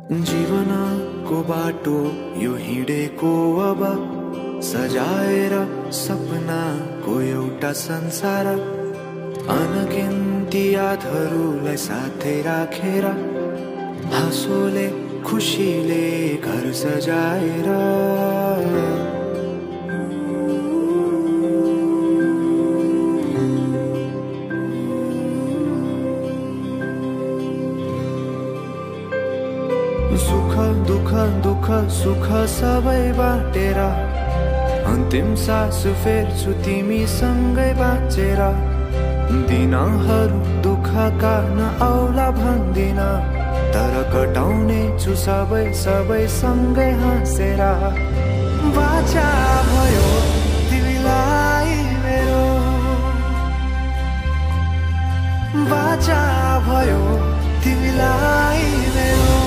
जीवनको बाटो यो हिँडेको अब सजाएर सपनाको एउटा संसार अनगिन्ती यादहरूलाई साथै राखेर हाँसोले खुसीले घर सजाएर सुख दुख दुख सुख सबै बाटेर अन्तिम सास फेर्छु तिमीसँगै बाँचेर दिनहरू दुःखका नआउला भन्दिन तर कटाउने छु सबै सबै सँगै हाँसेर बाचा भयो तिमीलाई मेरो बाचा भयो तिमीलाई मेरो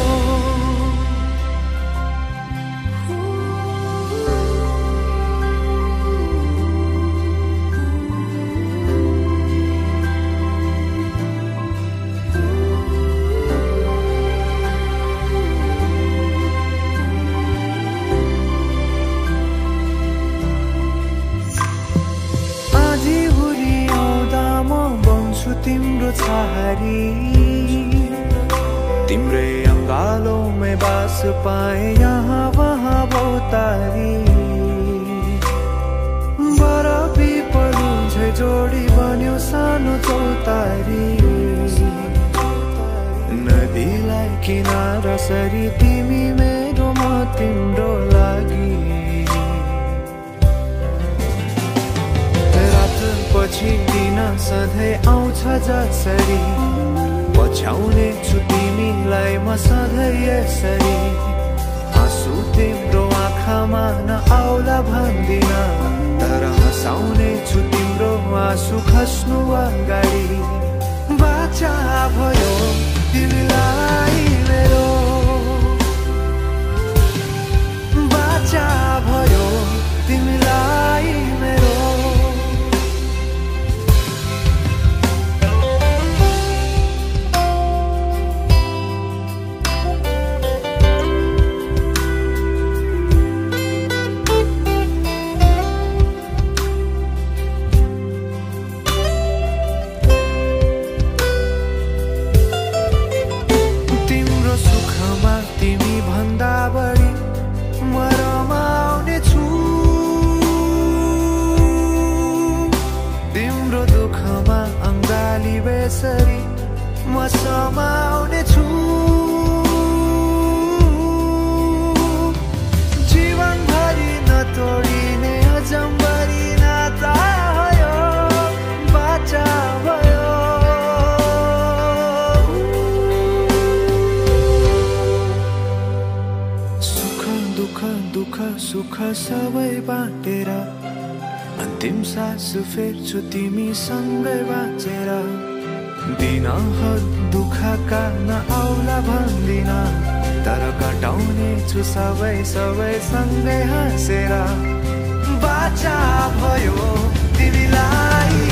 तिम्रो छहारी तिम्रै अङ्गालोमै बास पाए यहाँ वहाँ बहुतारी बरफी पलु झै जोडी बन्यो सानो चौतारी नदीलाई किनारा सरी तिमी मेरो म तिम्रो लागि पछि दिन सधैँ आउँछ जसरी पछ्याउने छु तिमीलाई म सधैँ यसरी आँसु तिम्रो आँखामा नआउला भन्दिन तर हँसाउने छु तिम्रो आँसु खस्नु अगाडि बाचा भयो तिमीलाई मेरो बाचा भयो तिमीलाई मेरो म समाउने छु जीवनभरि नतोडिने अजम्बरी नाता भयो बाचा भयो सुख दुख दुख सुख सबै बाटेर अन्तिम सास फेर्छु तिमीसँगै बाँचेर दिनहरू दुःखका नआउला भन्दिन तर कटाउने छु सबै सबै सँगै हाँसेर बाचा भयो तिमीलाई